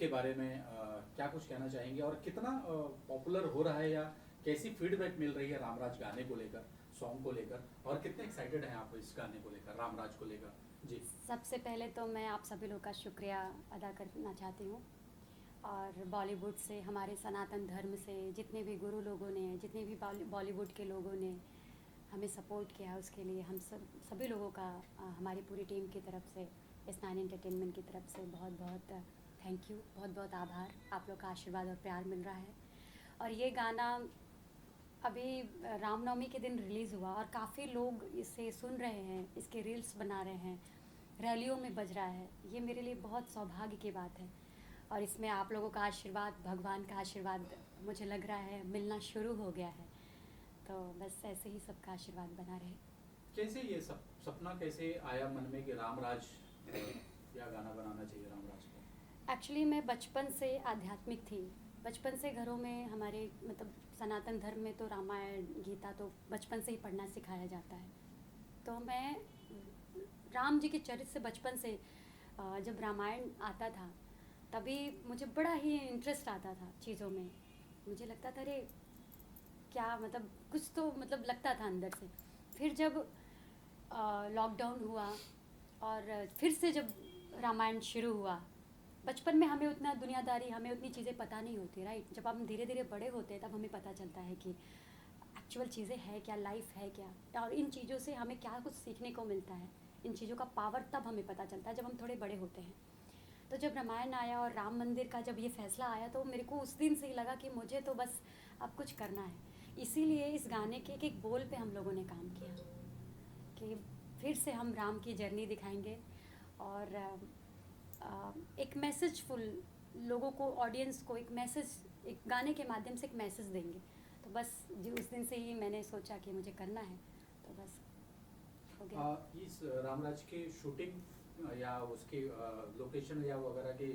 के बारे में क्या कुछ कहना चाहेंगे और कितना पॉपुलर हो रहा है या कैसी फीडबैक मिल रही है रामराज गाने को लेकर, सॉन्ग को लेकर, और कितने एक्साइटेड हैं आप इस गाने को लेकर, रामराज को लेकर? जी। सबसे पहले तो मैं आप सभी लोग का शुक्रिया अदा करना चाहती हूँ। और बॉलीवुड से, हमारे सनातन धर्म से जितने भी गुरु लोगों ने, जितने भी बॉलीवुड के लोगों ने हमें सपोर्ट किया, उसके लिए हम सभी लोगों का हमारी पूरी टीम की तरफ से, S9 एंटरटेनमेंट की तरफ से बहुत बहुत थैंक यू, बहुत बहुत आभार। आप लोग का आशीर्वाद और प्यार मिल रहा है। और ये गाना अभी रामनवमी के दिन रिलीज़ हुआ और काफ़ी लोग इसे सुन रहे हैं, इसके रील्स बना रहे हैं, रैलियों में बज रहा है। ये मेरे लिए बहुत सौभाग्य की बात है। और इसमें आप लोगों का आशीर्वाद, भगवान का आशीर्वाद मुझे लग रहा है मिलना शुरू हो गया है। तो बस ऐसे ही सबका आशीर्वाद बना रहे। कैसे ये सपना कैसे आया मन में कि रामराज या गाना बनाना चाहिए रामराज को? एक्चुअली मैं बचपन से आध्यात्मिक थी। बचपन से घरों में हमारे, मतलब सनातन धर्म में तो रामायण गीता तो बचपन से ही पढ़ना सिखाया जाता है। तो मैं राम जी के चरित्र से बचपन से, जब रामायण आता था तभी मुझे बड़ा ही इंटरेस्ट आता था चीज़ों में। मुझे लगता था अरे क्या, मतलब कुछ तो मतलब लगता था अंदर से। फिर जब लॉकडाउन हुआ और फिर से जब रामायण शुरू हुआ, बचपन में हमें उतना दुनियादारी, हमें उतनी चीज़ें पता नहीं होती, राइट। जब हम धीरे धीरे बड़े होते हैं तब हमें पता चलता है कि एक्चुअल चीज़ें है क्या, लाइफ है क्या, और इन चीज़ों से हमें क्या कुछ सीखने को मिलता है। इन चीज़ों का पावर तब हमें पता चलता है जब हम थोड़े बड़े होते हैं। तो जब रामायण आया और राम मंदिर का जब ये फैसला आया तो मेरे को उस दिन से ही लगा कि मुझे तो बस अब कुछ करना है। इसीलिए इस गाने के एक एक बोल पे हम लोगों ने काम किया कि फिर से हम राम की जर्नी दिखाएंगे और एक मैसेजफुल लोगों को, ऑडियंस को एक मैसेज, एक गाने के माध्यम से एक मैसेज देंगे। तो बस जी उस दिन से ही मैंने सोचा कि मुझे करना है, तो बस हो गया। इस रामराज की शूटिंग या उसकी लोकेशन या वगैरह की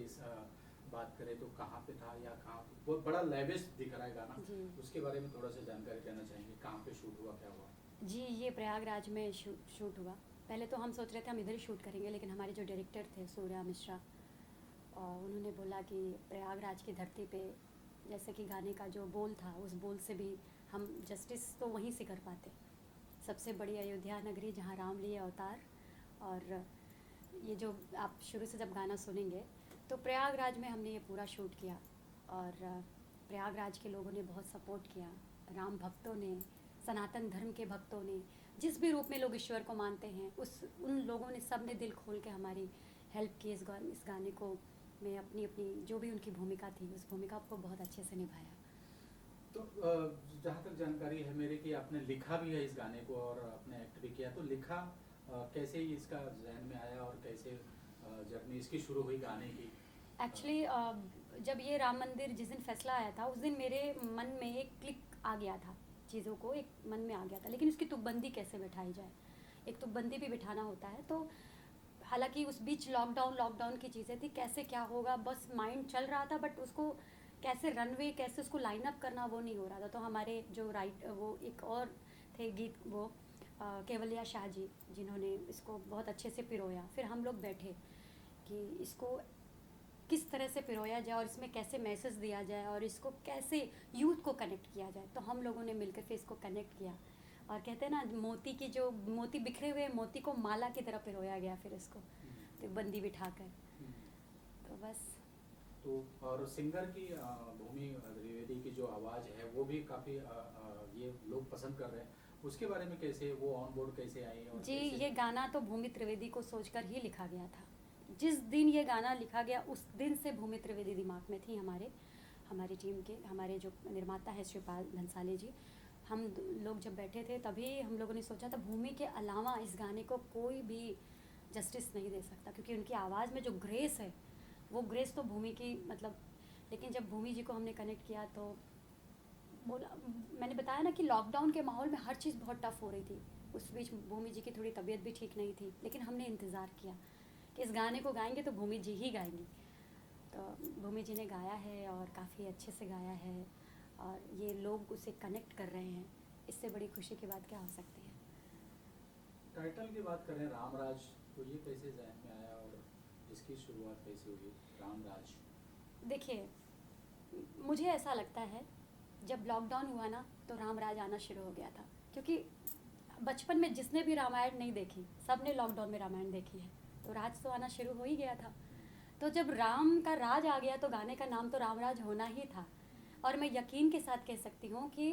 बात करें तो कहाँ पे था या कहाँ, बहुत बड़ा लेविश दिख रहा है गाना, उसके बारे में थोड़ा सा जानकारी देना चाहेंगे, कहाँ पे शूट हुआ, क्या हुआ? जी, ये प्रयागराज में शूट हुआ। पहले तो हम सोच रहे थे हम इधर ही शूट करेंगे, लेकिन हमारे जो डायरेक्टर थे सूर्या मिश्रा, उन्होंने बोला कि प्रयागराज की धरती पे, जैसे कि गाने का जो बोल था उस बोल से भी हम जस्टिस तो वहीं से कर पाते। सबसे बड़ी अयोध्या नगरी जहाँ राम लिए अवतार। और ये जो आप शुरू से जब गाना सुनेंगे तो प्रयागराज में हमने ये पूरा शूट किया। और प्रयागराज के लोगों ने बहुत सपोर्ट किया, राम भक्तों ने, सनातन धर्म के भक्तों ने, जिस भी रूप में लोग ईश्वर को मानते हैं, उन लोगों ने, सब ने दिल खोल के हमारी हेल्प की। इस गाने को मैं अपनी अपनी जो भी उनकी भूमिका थी उस भूमिका को बहुत अच्छे से निभाया। तो जहाँ तक जानकारी है मेरे कि आपने लिखा भी है इस गाने को और आपने एक्ट भी किया, तो लिखा कैसे इसका जहन में आया और कैसे जर्नी इसकी शुरू हुई गाने की? एक्चुअली जब ये राम मंदिर जिस दिन फैसला आया था उस दिन मेरे मन में एक क्लिक आ गया था, चीज़ों को एक मन में आ गया था, लेकिन उसकी तुकबंदी कैसे बिठाई जाए, एक तुकबंदी भी बिठाना होता है। तो हालांकि उस बीच लॉकडाउन की चीज़ें थी, कैसे क्या होगा बस माइंड चल रहा था, बट उसको कैसे रनवे, कैसे उसको लाइन अप करना वो नहीं हो रहा था। तो हमारे जो वो एक और थे गीत, वो केवलिया शाह जी, जिन्होंने इसको बहुत अच्छे से पिरोया। फिर हम लोग बैठे कि इसको किस तरह से पिरोया जाए और इसमें कैसे मैसेज दिया जाए और इसको कैसे यूथ को कनेक्ट किया जाए। तो हम लोगों ने मिलकर फिर इसको कनेक्ट किया। और कहते हैं ना, मोती की जो मोती बिखरे हुए मोती को माला की तरह पिरोया गया फिर इसको तो बंदी बिठाकर। तो बस। तो और सिंगर की भूमि त्रिवेदी की जो आवाज़ है वो भी काफ़ी ये लोग पसंद कर रहे हैं, उसके बारे में कैसे वो ऑन बोर्ड कैसे आई? और जी, कैसे? ये गाना तो भूमि त्रिवेदी को सोचकर ही लिखा गया था। जिस दिन ये गाना लिखा गया उस दिन से भूमि त्रिवेदी दिमाग में थी। हमारी टीम के, हमारे जो निर्माता है शिवपाल भंसाली जी, हम लोग जब बैठे थे तभी हम लोगों ने सोचा था भूमि के अलावा इस गाने को कोई भी जस्टिस नहीं दे सकता, क्योंकि उनकी आवाज़ में जो ग्रेस है वो ग्रेस तो भूमि की, मतलब। लेकिन जब भूमि जी को हमने कनेक्ट किया तो बोला, मैंने बताया ना कि लॉकडाउन के माहौल में हर चीज़ बहुत टफ हो रही थी। उस बीच भूमि जी की थोड़ी तबीयत भी ठीक नहीं थी, लेकिन हमने इंतज़ार किया कि इस गाने को गाएंगे तो भूमि जी ही गाएंगी। तो भूमि जी ने गाया है और काफ़ी अच्छे से गाया है और ये लोग उसे कनेक्ट कर रहे हैं। इससे बड़ी खुशी की बात क्या हो सकती है। टाइटल की बात करें रामराज, तो ये कैसे जहन में आया और इसकी शुरुआत कैसे हुई रामराज? देखिए, मुझे ऐसा लगता है जब लॉकडाउन हुआ ना तो राम राज आना शुरू हो गया था, क्योंकि बचपन में जिसने भी रामायण नहीं देखी सब ने लॉकडाउन में रामायण देखी है, तो राज तो आना शुरू हो ही गया था। तो जब राम का राज आ गया तो गाने का नाम तो राम राज होना ही था। और मैं यकीन के साथ कह सकती हूँ कि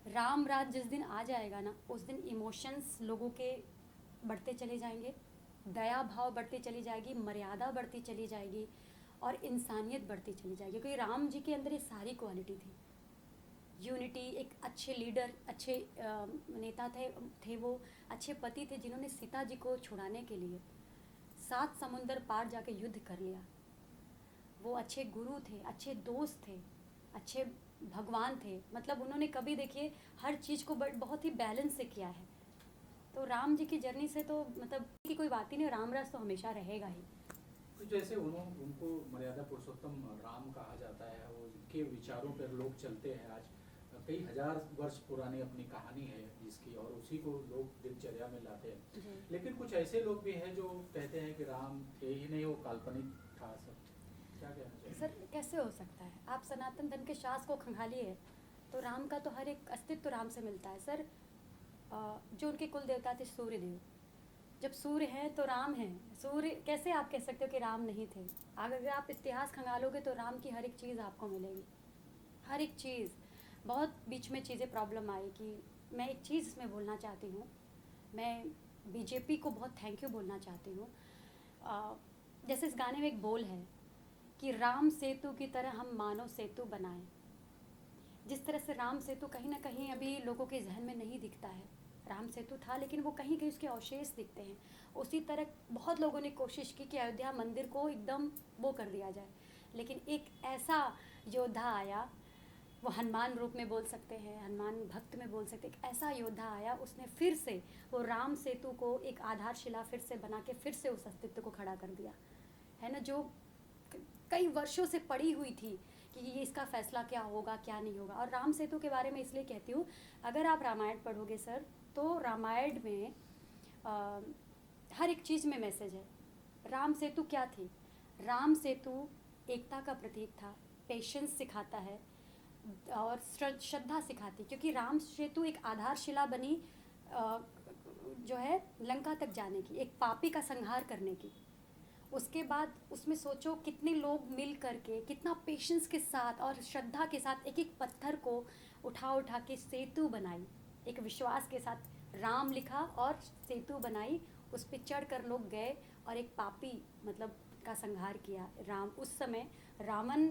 राम राज जिस दिन आ जाएगा ना, उस दिन इमोशंस लोगों के बढ़ते चले जाएंगे, दया भाव बढ़ती चली जाएगी, मर्यादा बढ़ती चली जाएगी और इंसानियत बढ़ती चली जाएगी, क्योंकि राम जी के अंदर ये सारी क्वालिटी थी। यूनिटी, एक अच्छे लीडर, अच्छे नेता थे वो, अच्छे पति थे जिन्होंने सीता जी को छुड़ाने के लिए 7 समुंदर पार जाके युद्ध कर लिया। वो अच्छे गुरु थे, अच्छे दोस्त थे, अच्छे भगवान थे। मतलब उन्होंने कभी देखिए हर चीज़ को बहुत ही बैलेंस से किया है। तो राम जी की जर्नी से तो मतलब की कोई बात ही नहीं, राम राज तो हमेशा रहेगा ही। तो जैसे उनको मर्यादा पुरुषोत्तम राम कहा जाता है, वो उनके विचारों पर लोग चलते हैं। आज कई हजार वर्ष पुरानी अपनी कहानी है जिसकी, और उसी को लोग दिनचर्या में लाते हैं। लेकिन कुछ ऐसे लोग भी हैं जो कहते हैं कि राम थे ही नहीं, वो काल्पनिक था सब। क्या कहना चाहिए सर, कैसे हो सकता है? आप सनातन धर्म के शास्त्र को खंगालिए तो राम का तो हर एक अस्तित्व राम से मिलता है। सर, जो उनके कुल देवता थे सूर्य देव, जब सूर्य हैं तो राम हैं। सूर्य कैसे आप कह सकते हो कि राम नहीं थे? अगर आप इतिहास खंगालोगे तो राम की हर एक चीज़ आपको मिलेगी, हर एक चीज़। बहुत बीच में चीज़ें प्रॉब्लम आई कि मैं एक चीज़ इसमें बोलना चाहती हूँ, मैं बीजेपी को बहुत थैंक यू बोलना चाहती हूँ। जैसे इस गाने में एक बोल है कि राम सेतु की तरह हम मानव सेतु बनाएं। जिस तरह से राम सेतु कहीं ना कहीं अभी लोगों के जहन में नहीं दिखता है, राम सेतु था लेकिन वो कहीं कहीं उसके अवशेष दिखते हैं। उसी तरह बहुत लोगों ने कोशिश की कि अयोध्या मंदिर को एकदम वो कर दिया जाए, लेकिन एक ऐसा योद्धा आया, वो हनुमान रूप में बोल सकते हैं, हनुमान भक्त में बोल सकते हैं, एक ऐसा योद्धा आया, उसने फिर से वो राम सेतु को एक आधारशिला फिर से बना के फिर से उस अस्तित्व को खड़ा कर दिया है ना, जो कई वर्षों से पड़ी हुई थी कि ये इसका फैसला क्या होगा क्या नहीं होगा। और राम सेतु के बारे में इसलिए कहती हूँ, अगर आप रामायण पढ़ोगे सर तो रामायण में हर एक चीज़ में मैसेज है। राम सेतु क्या थी? राम सेतु एकता का प्रतीक था, पेशेंस सिखाता है और श्रद्धा सिखाती, क्योंकि राम सेतु एक आधारशिला बनी जो है लंका तक जाने की, एक पापी का संहार करने की। उसके बाद उसमें सोचो कितने लोग मिल करके कितना पेशेंस के साथ और श्रद्धा के साथ एक एक पत्थर को उठा उठा के सेतु बनाई, एक विश्वास के साथ राम लिखा और सेतु बनाई, उस पर चढ़ कर लोग गए और एक पापी मतलब का संहार किया। राम उस समय रावण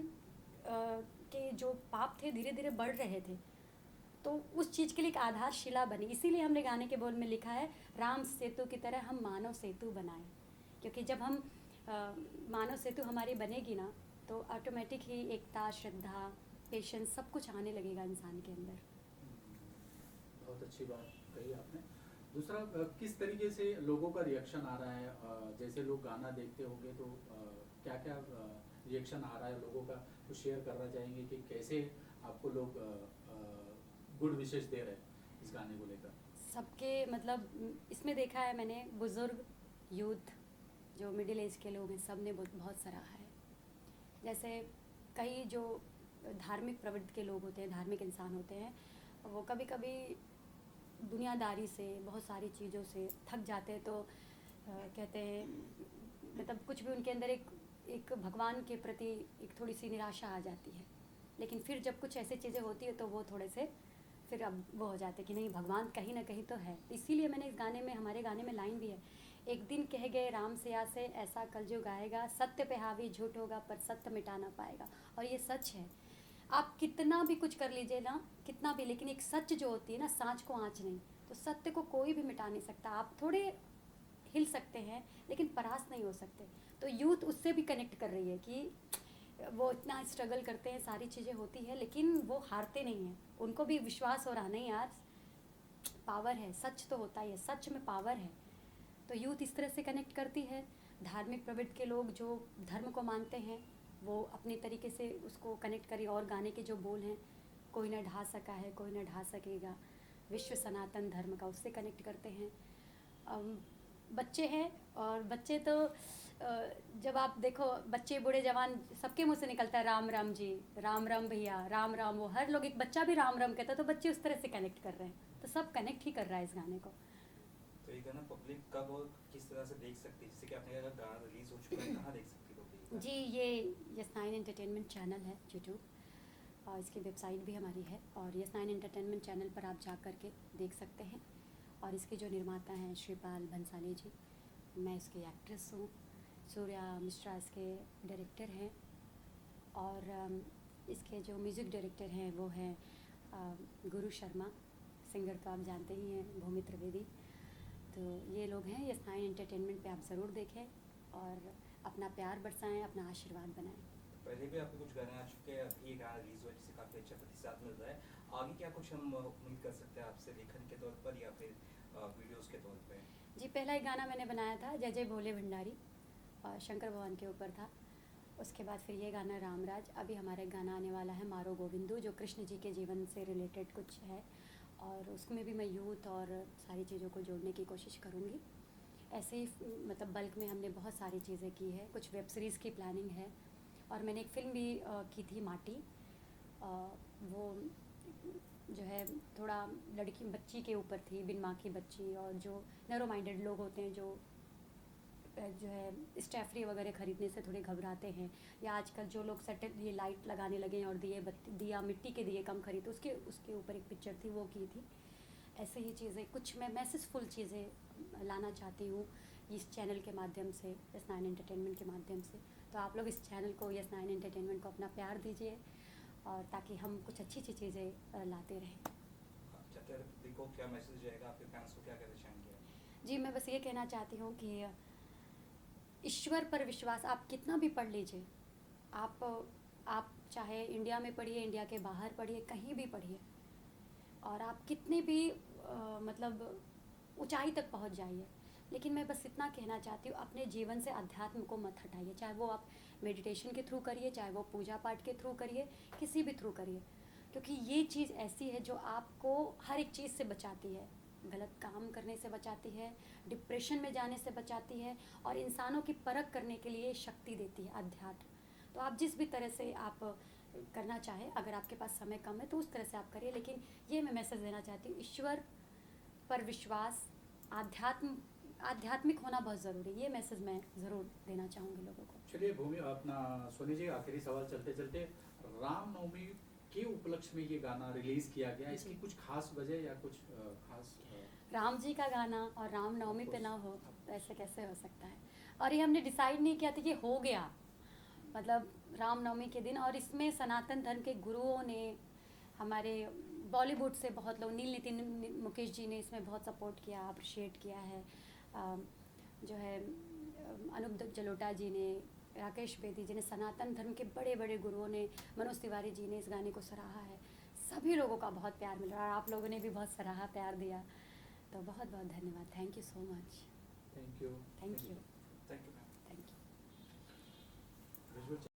के जो पाप थे धीरे धीरे बढ़ रहे थे, तो उस चीज़ के लिए एक आधारशिला बनी। इसीलिए हमने गाने के बोल में लिखा है राम सेतु की तरह हम मानव सेतु बनाएं, क्योंकि जब हम मानव सेतु हमारी बनेगी ना तो ऑटोमेटिक ही एकता, श्रद्धा, पेशेंस सब कुछ आने लगेगा इंसान के अंदर। बहुत अच्छी बात कही आपने। दूसरा, किस तरीके से लोगों का रिएक्शन आ रहा है? जैसे लोग गाना देखते होंगे तो क्या क्या रिएक्शन आ रहा है लोगों का, तो शेयर करना चाहेंगे कि कैसे आपको लोग गुड विशेष दे रहे हैं इस गाने को लेकर? सबके मतलब इसमें देखा है मैंने, बुज़ुर्ग, यूथ, जो मिडिल एज के लोग हैं, सब ने बहुत सराहा है। जैसे कई जो धार्मिक प्रवृत्ति के लोग होते हैं, धार्मिक इंसान होते हैं, वो कभी कभी दुनियादारी से, बहुत सारी चीज़ों से थक जाते हैं, तो कहते हैं मतलब कुछ भी उनके अंदर एक भगवान के प्रति एक थोड़ी सी निराशा आ जाती है। लेकिन फिर जब कुछ ऐसी चीज़ें होती है तो वो थोड़े से फिर अब वो हो जाते कि नहीं, भगवान कहीं ना कहीं तो है। इसीलिए मैंने इस गाने में, हमारे गाने में लाइन भी है, एक दिन कह गए राम सिया से ऐसा कलयुग आएगा, सत्य पे हावी झूठ होगा पर सत्य मिटा ना पाएगा। और ये सच है, आप कितना भी कुछ कर लीजिए ना, कितना भी, लेकिन एक सच जो होती है ना, सांच को आँच नहीं, तो सत्य को कोई भी मिटा नहीं सकता। आप थोड़े हिल सकते हैं लेकिन परास्त नहीं हो सकते। तो यूथ उससे भी कनेक्ट कर रही है कि वो इतना स्ट्रगल करते हैं, सारी चीज़ें होती है लेकिन वो हारते नहीं हैं, उनको भी विश्वास हो रहा नहीं यार पावर है, सच तो होता ही है, सच में पावर है। तो यूथ इस तरह से कनेक्ट करती है। धार्मिक प्रवृत्ति के लोग जो धर्म को मानते हैं वो अपने तरीके से उसको कनेक्ट करें। और गाने के जो बोल हैं, कोई न ढा सका है कोई न ढा सकेगा, विश्व सनातन धर्म का, उससे कनेक्ट करते हैं। बच्चे हैं और बच्चे तो जब आप देखो बच्चे बूढ़े जवान सबके मुंह से निकलता है राम राम जी, राम राम भैया, राम राम, वो हर लोग, एक बच्चा भी राम राम कहता है, तो बच्चे उस तरह से कनेक्ट कर रहे हैं, तो सब कनेक्ट ही कर रहा है इस गाने को। तो ये गाना पब्लिक कब और किस तरह से देख सकती है, जैसे कि आपने कहा गाना रिलीज हो चुका है, कहाँ देख सकती है पब्लिक? जी, ये यस9 एंटरटेनमेंट चैनल है यूट्यूब, और इसकी वेबसाइट भी हमारी है, और यस9 एंटरटेनमेंट चैनल पर आप जा कर के देख सकते हैं। और इसके जो निर्माता हैं श्रीपाल भंसाली जी, मैं इसकी एक्ट्रेस हूँ, सूर्या मिश्रा इसके डायरेक्टर हैं, और इसके जो म्यूज़िक डायरेक्टर हैं वो हैं गुरु शर्मा, सिंगर तो आप जानते ही हैं भूमि त्रिवेदी। तो ये लोग हैं यस9 एंटरटेनमेंट पे, आप ज़रूर देखें और अपना प्यार बरसाएं, अपना आशीर्वाद बनाएं। पहले भी आपके कुछ गाने आ चुके हैं, अभी ये गाना रिलीज हुआ जिससे काफ़ी अच्छा प्रतिसाद मिल रहा है, आगे क्या कुछ हम उम्मीद कर सकते हैं आपसे, लेखन के तौर पर या फिर वीडियोस के तौर पे? जी, पहला एक गाना मैंने बनाया था जय जय भोले भंडारी, शंकर भगवान के ऊपर था। उसके बाद फिर ये गाना रामराज, अभी हमारा एक गाना आने वाला है मारो गोविंदू, जो कृष्ण जी के जीवन से रिलेटेड कुछ है, और उसमें भी मैं यूथ और सारी चीज़ों को जोड़ने की कोशिश करूँगी। ऐसे ही मतलब बल्क में हमने बहुत सारी चीज़ें की है, कुछ वेब सीरीज़ की प्लानिंग है, और मैंने एक फ़िल्म भी की थी माटी, वो जो है थोड़ा लड़की बच्ची के ऊपर थी, बिन माँ की बच्ची, और जो नैरो माइंडेड लोग होते हैं जो है स्टेफ्री वगैरह ख़रीदने से थोड़े घबराते हैं, या आजकल जो लोग सेटल ये लाइट लगाने लगे हैं और दिया मिट्टी के दिए कम खरीदते, उसके ऊपर एक पिक्चर थी, वो की थी। ऐसे ही चीज़ें कुछ मैं मैसेजफुल चीज़ें लाना चाहती हूँ इस चैनल के माध्यम से, यस9 एंटरटेनमेंट के माध्यम से। तो आप लोग इस चैनल को, यस9 एंटरटेनमेंट को अपना प्यार दीजिए, और ताकि हम कुछ अच्छी अच्छी चीज़ें लाते रहें। चाहते हैं पब्लिक को क्या मैसेज जाएगा, आपके फैंस को क्या कहना चाहेंगे? जी, मैं बस ये कहना चाहती हूँ कि ईश्वर पर विश्वास, आप कितना भी पढ़ लीजिए, आप चाहे इंडिया में पढ़िए, इंडिया के बाहर पढ़िए, कहीं भी पढ़िए, और आप कितने भी मतलब ऊंचाई तक पहुंच जाइए, लेकिन मैं बस इतना कहना चाहती हूँ, अपने जीवन से अध्यात्म को मत हटाइए, चाहे वो आप मेडिटेशन के थ्रू करिए, चाहे वो पूजा पाठ के थ्रू करिए, किसी भी थ्रू करिए, क्योंकि ये चीज़ ऐसी है जो आपको हर एक चीज़ से बचाती है, गलत काम करने से बचाती है, डिप्रेशन में जाने से बचाती है, और इंसानों की परख करने के लिए शक्ति देती है अध्यात्म। तो आप जिस भी तरह से आप करना चाहें, अगर आपके पास समय कम है तो उस तरह से आप करिए, लेकिन ये मैं मैसेज देना चाहती हूँ, ईश्वर पर विश्वास, आध्यात्मिक होना बहुत ज़रूरी है, ये मैसेज मैं ज़रूर देना चाहूँगी लोगों को। चलिए भूमि, अपना सोनी जी, आखिरी सवाल चलते चलते, रामनवमी के उपलक्ष्य में ये गाना रिलीज किया गया, इसकी कुछ खास वजह या कुछ खास? राम जी का गाना और रामनवमी पे ना हो तो ऐसे कैसे हो सकता है, और ये हमने डिसाइड नहीं किया था, ये हो गया, मतलब रामनवमी के दिन। और इसमें सनातन धर्म के गुरुओं ने, हमारे बॉलीवुड से बहुत लोग, नील नितिन मुकेश जी ने इसमें बहुत सपोर्ट किया, अप्रिशिएट किया है, जो है अनूप जलोटा जी ने, राकेश बेदी जी ने, सनातन धर्म के बड़े बड़े गुरुओं ने, मनोज तिवारी जी ने इस गाने को सराहा है, सभी लोगों का बहुत प्यार मिल रहा है, और आप लोगों ने भी बहुत सराहा, प्यार दिया, तो बहुत बहुत धन्यवाद, thank you so much. Thank you. Thank you. Thank you ma'am. Thank you.